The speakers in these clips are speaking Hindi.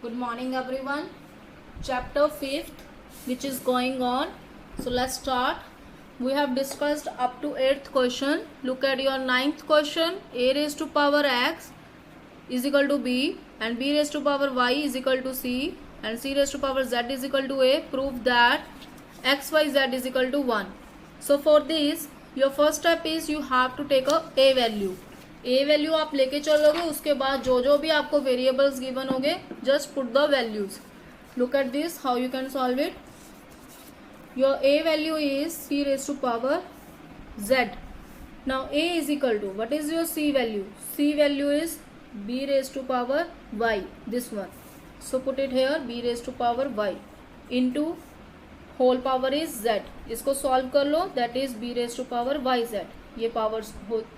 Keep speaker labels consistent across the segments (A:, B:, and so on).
A: Good morning everyone. Chapter 5th which is going on. So let's start. We have discussed up to 8th question. Look at your 9th question. A raised to power x is equal to b and b raised to power y is equal to c and c raised to power z is equal to a. Prove that x, y, z is equal to 1. So for this your first step is you have to take a value. A value आप लेके चलोगे, उसके बाद जो जो भी आपको वेरिएबल्स गिवन होंगे just put the values. Look at this how you can solve it. Your A value is C raise to power Z. Now A is equal to what is your C value. C value is B raise to power Y, this one. So put it here B raise to power Y into whole power is Z. इसको सॉल्व कर लो, that is B raise to power Y Z. ये पावर्स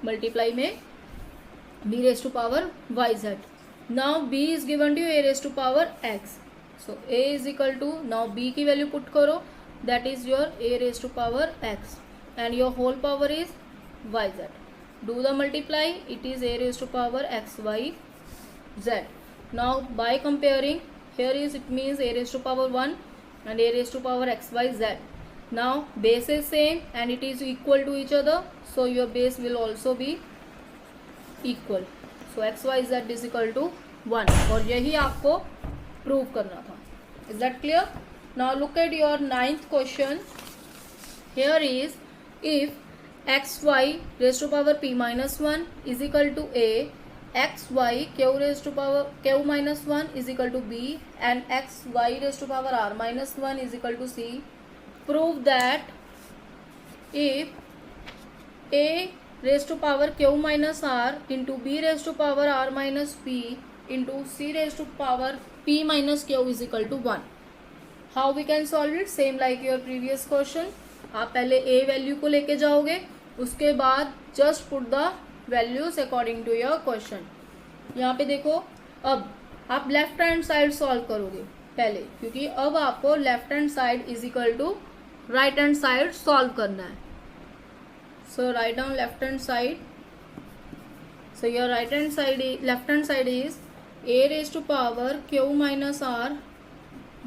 A: मल्टीप्लाई में b raised to power yz. Now b is given to you a raised to power x. So a is equal to, now b की वैल्यू पुट करो, that is your a raised to power x and your whole power is yz. Do the multiply, it is a raised to power xy z. Now by comparing, here is it means a raised to power 1 and a raised to power xy z. Now base is same and it is equal to each other, so your base will also be equal. So X Y Z is equal to 1 और यही आपको प्रूव करना था. Is that clear. Now look at your 9th question. Here is if X Y raise to power P minus 1 is equal to A, X Y Q raise to power Q minus 1 is equal to B and X Y raise to power R minus 1 is equal to C. Prove that if A raised to power q minus r into b raised to power r minus p into c raised to power p minus q is equal to 1. How we can solve it? Same like your previous question. आप पहले a वैल्यू को लेके जाओगे, उसके बाद just put the values according to your question. यहाँ पे देखो, अब आप लेफ्ट हैंड साइड सॉल्व करोगे पहले, क्योंकि अब आपको left hand side is equal to right hand side solve करना है. So write down left hand side. So your left hand side is a raised to power q minus r,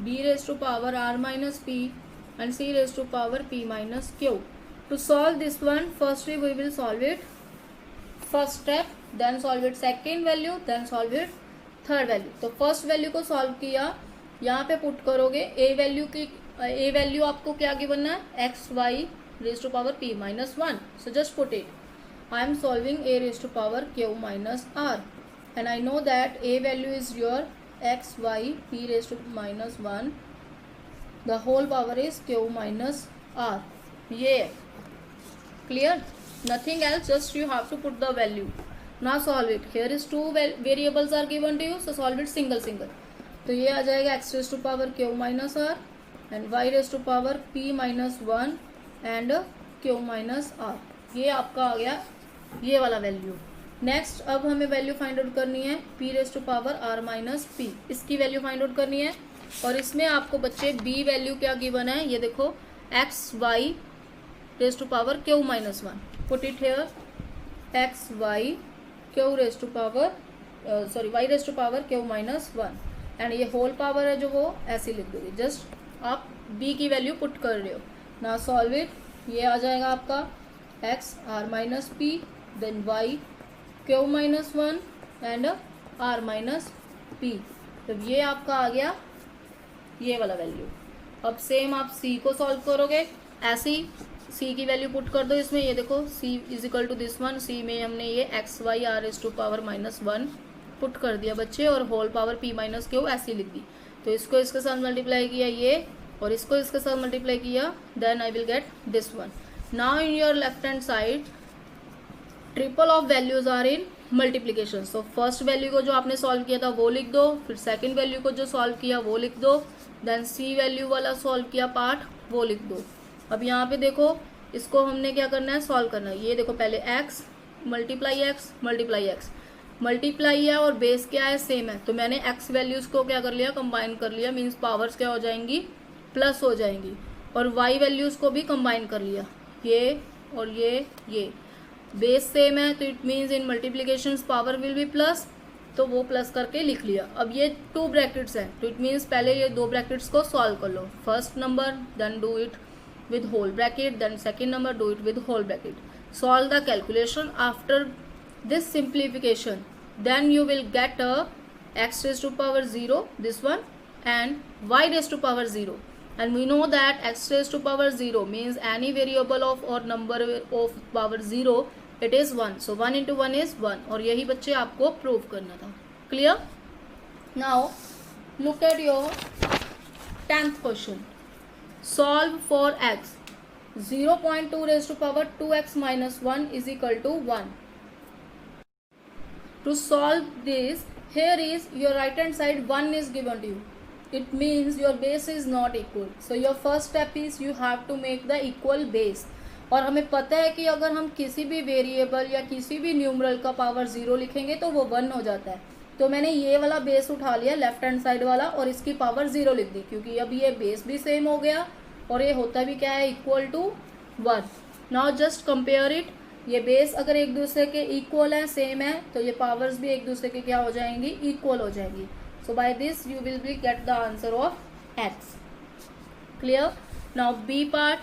A: b raised to power r minus p and c raised to power p minus q. To solve this one, firstly we will solve it first step, then solve it second value, then solve it third value. तो first value को solve किया, यहाँ पे put करोगे a value आपको क्या गिवन है, x y raised to power p minus 1. So just put it. I am solving a raised to power q minus r and I know that a value is your x y p raised to minus 1. The whole power is q minus r. ये clear? Nothing else, just you have to put the value. Now solve it. Here is two variables are given to you, so solve it single. तो ये आ जाएगा x raised to power q minus r and y raised to power p minus 1 and Q minus R. ये आपका आ गया ये वाला वैल्यू. नेक्स्ट अब हमें वैल्यू फाइंड आउट करनी है P raise to power R minus P. इसकी वैल्यू फाइंड आउट करनी है और इसमें आपको बच्चे बी वैल्यू क्या गिवन है, ये देखो X Y raise to power Q minus 1. Put it here X Y Q raise to power Y raise to power Q minus 1 and ये होल पावर है जो वो ऐसे लिख दोगे. जस्ट आप बी की वैल्यू पुट कर रहे हो. ना सॉल्व इट. ये आ जाएगा आपका x r minus P then y q minus 1 and r minus P. तो ये आपका आ गया ये वाला वैल्यू. अब सेम आप c को सॉल्व करोगे, ऐसे ही c की वैल्यू पुट कर दो इसमें. ये देखो c is equal to this one. c में हमने ये x y r is to power minus 1 put कर दिया बच्चे और whole power p minus Q ऐसी लिख दी. तो इसको इसके साथ मल्टीप्लाई किया ये और इसको इसके साथ मल्टीप्लाई किया, then I will get this one. Now in your left hand side triple of values are in multiplication. So first value को जो आपने सॉल्व किया था वो लिख दो, फिर सेकंड वैल्यू को जो सॉल्व किया वो लिख दो, देन सी वैल्यू वाला सॉल्व किया पार्ट वो लिख दो. अब यहाँ पे देखो इसको हमने क्या करना है, सॉल्व करना है. ये देखो पहले x मल्टीप्लाई है और बेस क्या है, सेम है. तो मैंने x वैल्यूज को क्या कर लिया, कंबाइन कर लिया. मीन्स पावर्स क्या हो जाएंगी, प्लस हो जाएंगी. और y वैल्यूज को भी कंबाइन कर लिया, ये और ये बेस सेम है तो it means in multiplication power will be plus तो वो प्लस करके लिख लिया। अब ये 2 ब्रैकेट्स हैं, तो इट मीन्स पहले ये 2 ब्रैकेट्स को सॉल्व कर लो। First number then do it with whole bracket, then second number do it with whole bracket. Solve the calculation. After this simplification, then you will get a x raised to power 0, this one, and y raised to power 0. And we know that x raised to power 0 means any variable of or number of power 0, it is 1. So 1 into 1 is 1. और यही बच्चे आपको प्रूव करना था। Clear? Now look at your 10th question. Solve for x. 0.2 raised to power 2x minus 1 is equal to 1. To solve this, here is your right hand side 1 is given to you. It means your base is not equal. So your first step is you have to make the equal base. और हमें पता है कि अगर हम किसी भी वेरिएबल या किसी भी न्यूमरल का पावर 0 लिखेंगे तो वो 1 हो जाता है। तो मैंने ये वाला बेस उठा लिया लेफ्ट हैंड साइड वाला और इसकी पावर 0 लिख दी, क्योंकि अब ये बेस भी सेम हो गया और ये होता भी क्या है, equal to 1। Now just compare it. ये बेस अगर एक दूसरे के इक्वल है, सेम है, तो ये पावर्स भी एक दूसरे के क्या हो जाएंगी, इक्वल हो जाएंगी। So by this you will be get the answer of X. Clear? Now B part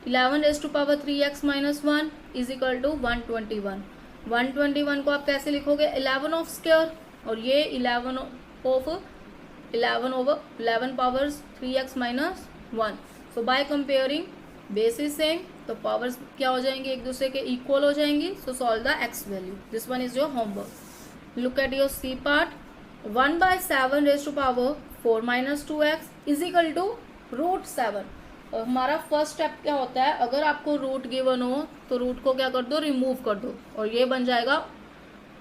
A: 11 raise to power 3x minus 1 is equal to 121। 121 को आप कैसे लिखोगे, 11 ऑफ स्क्वायर, और ये 11 of 11 powers 3x minus 1। So by comparing base is same, तो पावर्स क्या हो जाएंगी, एक दूसरे के इक्वल हो जाएंगी। So solve the x value. This one is your homework. Look at your C part. 1/7 raise to power 4 minus 2x is equal to √7। और हमारा फर्स्ट स्टेप क्या होता है, अगर आपको रूट गिवन हो तो रूट को क्या कर दो, रिमूव कर दो, और ये बन जाएगा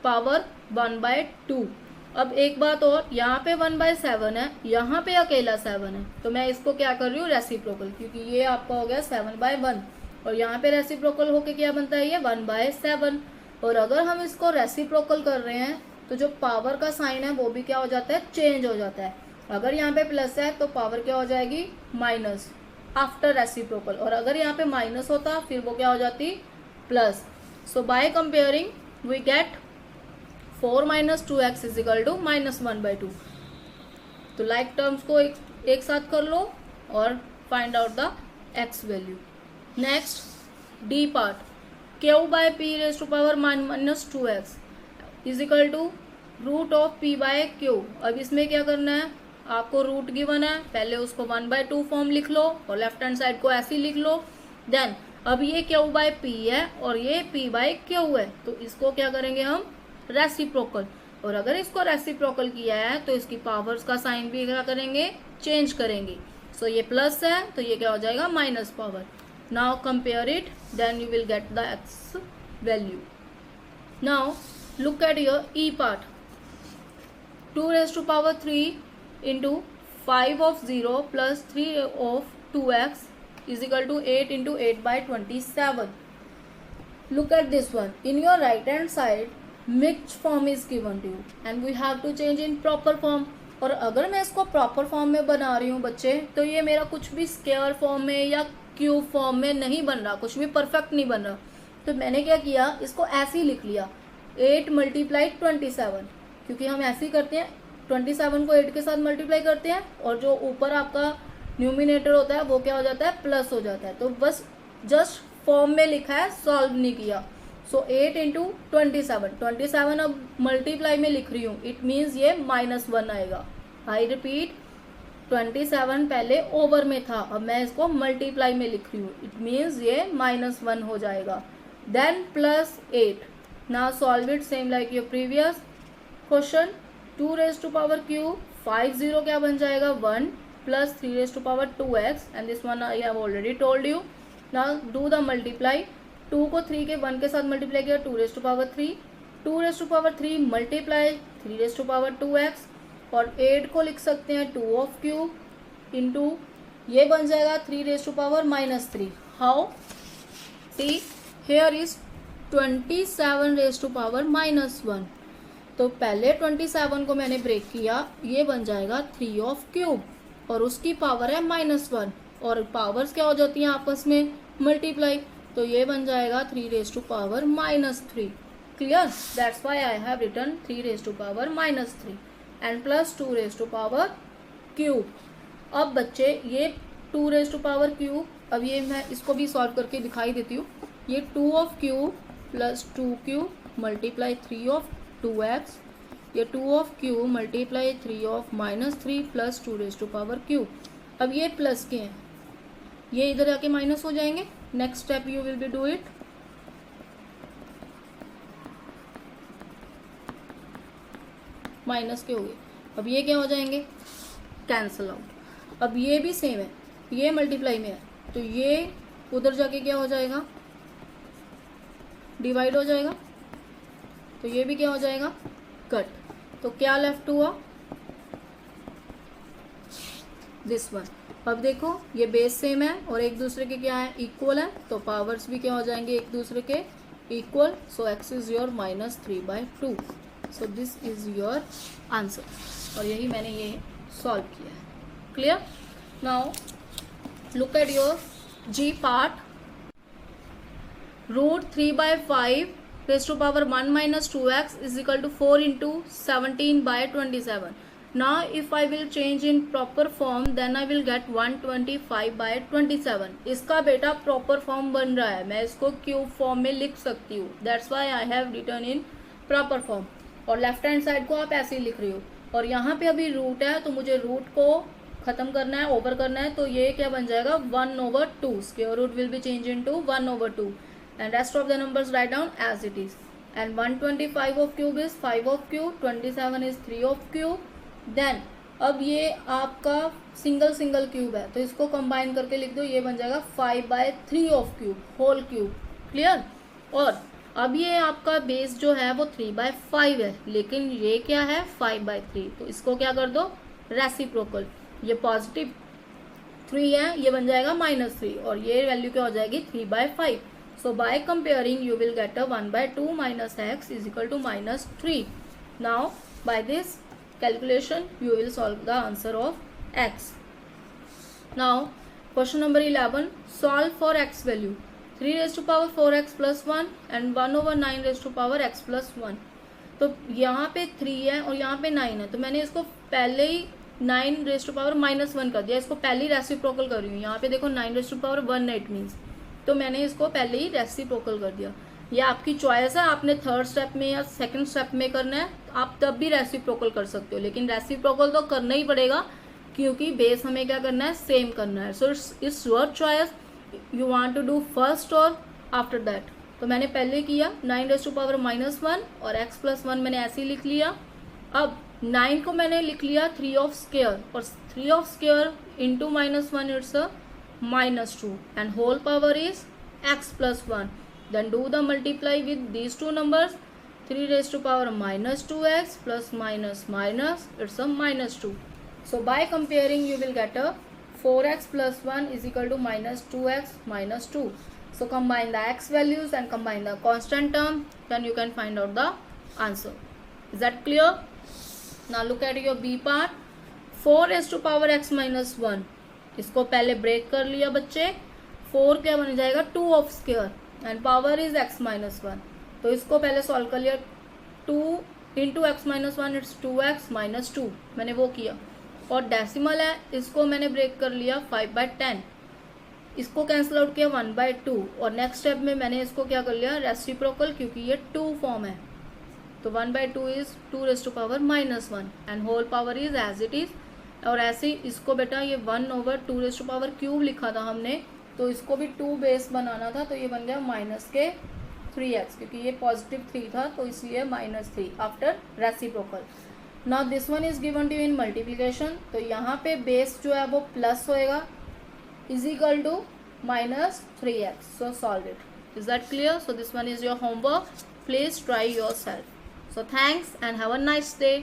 A: पावर 1/2। अब एक बात और, यहाँ पे 1/7 है, यहाँ पे अकेला 7 है, तो मैं इसको क्या कर रही हूँ, रेसिप्रोकल, क्योंकि ये आपका हो गया 7/1 और यहाँ पे रेसिप्रोकल होके क्या बनता है, ये 1/7। और अगर हम इसको रेसिप्रोकल कर रहे हैं तो जो पावर का साइन है वो भी क्या हो जाता है, चेंज हो जाता है। अगर यहाँ पे प्लस है तो पावर क्या हो जाएगी, माइनस आफ्टर रेसिप्रोकल, और अगर यहाँ पे माइनस होता फिर वो क्या हो जाती, plus. So by comparing we get 4 minus 2x is equal to minus 1/2। तो लाइक टर्म्स को एक साथ कर लो और find out the x value. Next D part, q/p raise to power minus 2x is equal to root of p/q। अब इसमें क्या करना है, आपको रूट गिवन है, पहले उसको 1/2 फॉर्म लिख लो और लेफ्ट हैंड साइड को ऐसे ही लिख लो। देन अब ये q/p है और ये p/q है, तो इसको क्या करेंगे हम, रेसिप्रोकल। और अगर इसको रेसिप्रोकल किया है तो इसकी पावर्स का साइन भी क्या करेंगे, चेंज करेंगे। सो ये प्लस है तो ये क्या हो जाएगा, minus power. Now compare it, then you will get the x value. Now look at your e part. 2 raise to power 3 into 5 of 0 plus 3 of 2x is equal to 8 into 8/27। Look at this one. In your right hand side mixed form is given to you and we have to change in proper form. और अगर मैं इसको प्रॉपर फॉर्म में बना रही हूँ बच्चे, तो ये मेरा कुछ भी स्क्वायर फॉर्म में या क्यूब फॉर्म में नहीं बन रहा, कुछ भी परफेक्ट नहीं बन रहा। तो मैंने क्या किया, इसको ऐसे ही लिख लिया, 8 × 27, क्योंकि हम ऐसे ही करते हैं, 27 को 8 के साथ मल्टीप्लाई करते हैं और जो ऊपर आपका न्यूमिनेटर होता है वो क्या हो जाता है, प्लस हो जाता है। तो बस जस्ट फॉर्म में लिखा है, सॉल्व नहीं किया। सो 8 × 27 अब मल्टीप्लाई में लिख रही हूँ, इट मीन्स ये -1 आएगा। आई रिपीट, 27 पहले ओवर में था, अब मैं इसको मल्टीप्लाई में लिख रही हूँ, इट मीन्स ये -1 हो जाएगा। Then plus 8। Now solve it same like your previous question. 2 raise to power cube 50 क्या बन जाएगा, 1 plus 3 raise to power 2x and this one I have already told you. Now do the multiply. 2 को 3 के 1 के साथ मल्टीप्लाई किया, 2 raise to power 3, 2 raise to power 3 multiply 3 raise to power 2x, और 8 को लिख सकते हैं 2 ऑफ क्यूब इंटू ये बन जाएगा 3 raise to power -3। How, see here is 27 raise to power -1। तो पहले 27 को मैंने ब्रेक किया, ये बन जाएगा 3 ऑफ क्यूब और उसकी पावर है -1, और पावर्स क्या हो जाती हैं आपस में, मल्टीप्लाई, तो ये बन जाएगा 3 raise to power -3। Clear? That's why I have written 3 raised to power minus 3 and plus 2 raised to power cube. अब बच्चे ये 2 रेज टू पावर क्यूब, अब ये मैं इसको भी सॉल्व करके दिखाई देती हूँ. ये 2 of cube plus 2 cube multiply 3 of 2x, ये 2 of cube multiply 3 of minus 3 plus 2 raise to power cube. अब ये प्लस के हैं, ये इधर आके माइनस हो जाएंगे. Next step you will B do it. Minus के हो गए. अब ये क्या हो जाएंगे, कैंसल आउट. अब ये भी सेम है, ये मल्टीप्लाई में है तो ये उधर जाके क्या हो जाएगा, डिवाइड हो जाएगा. तो ये भी क्या हो जाएगा, कट. तो क्या लेफ्ट हुआ, दिस वन. अब देखो ये बेस सेम है और एक दूसरे के क्या है, इक्वल है. तो पावर्स भी क्या हो जाएंगे, एक दूसरे के equal. So x is your minus 3/2. So this is your answer. और यही मैंने ये सॉल्व किया है. Clear? Now look at your g part. Root 3/5 raised to power 1 minus 2x is equal to 4 into 17/27. Now if I will change in proper form then I will get 125/27. इसका बेटा proper form बन रहा है, मैं इसको क्यूब फॉर्म में लिख सकती हूँ. That's why I have written in proper form. और लेफ्ट हैंड साइड को आप ऐसे ही लिख रही हो. और यहाँ पे अभी रूट है तो मुझे रूट को खत्म करना है, ओवर करना है. तो ये क्या बन जाएगा, 1/2. Square root will be change into 1/2 and rest of the numbers write down as it is. And 125 of cube is 5 of cube, 27 is 3 of cube. Then अब ये आपका सिंगल सिंगल क्यूब है तो इसको कंबाइन करके लिख दो, ये बन जाएगा 5/3 of cube whole cube. Clear? और अब ये आपका बेस जो है वो 3/5 है, लेकिन ये क्या है 5/3. तो इसको क्या कर दो, रेसिप्रोकल. ये पॉजिटिव 3 है, ये बन जाएगा -3 और ये वैल्यू क्या हो जाएगी 3/5. So by comparing you will get a 1/2 minus x is equal to -3. Now by this calculation you will solve the answer of x. Now question number 11, solve for x value 3 raised to power 4x plus 1 and 1/9 raised to power x plus 1. तो यहाँ पे 3 है और यहाँ पे 9 है, तो मैंने इसको पहले ही 9 रेस्ट टू पावर -1 कर दिया. इसको पहले ही रेसिप्रोकल कर रही हूँ. यहाँ पे देखो 9 raised to power 1 it means, तो मैंने इसको पहले ही रेसिप्रोकल कर दिया. ये आपकी चॉइस है, आपने थर्ड स्टेप में या सेकंड स्टेप में करना है आप तब भी रेसिप्रोकल कर सकते हो, लेकिन रेसिप्रोकल तो करना ही पड़ेगा क्योंकि बेस हमें क्या करना है, सेम करना है. So it's your choice, you want to do first और आफ्टर दैट. तो मैंने पहले किया 9 रेस्ट टू पावर -1 और x प्लस 1 मैंने ऐसे ही लिख लिया. अब 9 को मैंने लिख लिया 3 ऑफ स्क्वायर और 3 of square into -1 it's -2 and whole power is x plus 1. Then do the multiply with these two numbers. 3 raised to power -2x plus minus minus it's a -2. So by comparing you will get a 4x plus 1 is equal to -2x minus 2. So combine the x values and combine the constant term, then you can find out the answer. Is that clear? Now look at your B part. 4 raised to power x minus 1. इसको पहले ब्रेक कर लिया बच्चे. 4 क्या बन जाएगा, 2 of square and power is x minus 1. तो इसको पहले सॉल्व कर लिया. 2 into x minus 1 it's 2x minus 2, मैंने वो किया. और डेसिमल है, इसको मैंने ब्रेक कर लिया 5/10. इसको कैंसिल आउट किया 1/2 और नेक्स्ट स्टेप में मैंने इसको क्या कर लिया, रेसिप्रोकल, क्योंकि ये 2 फॉर्म है. तो 1/2 is 2 raise to power -1 and whole power is as it is. और ऐसे ही इसको बेटा ये 1/2 रेज़ टू पावर क्यूब लिखा था हमने, तो इसको भी 2 बेस बनाना था, तो ये बन गया -3x क्योंकि ये +3 था तो इसलिए -3 after reciprocal. Now this one is given to in multiplication, तो यहाँ पे बेस जो है वो प्लस होएगा is equal to -3x. So solve it. Is that clear? So this one is your homework. Please try yourself. So thanks and have a nice day.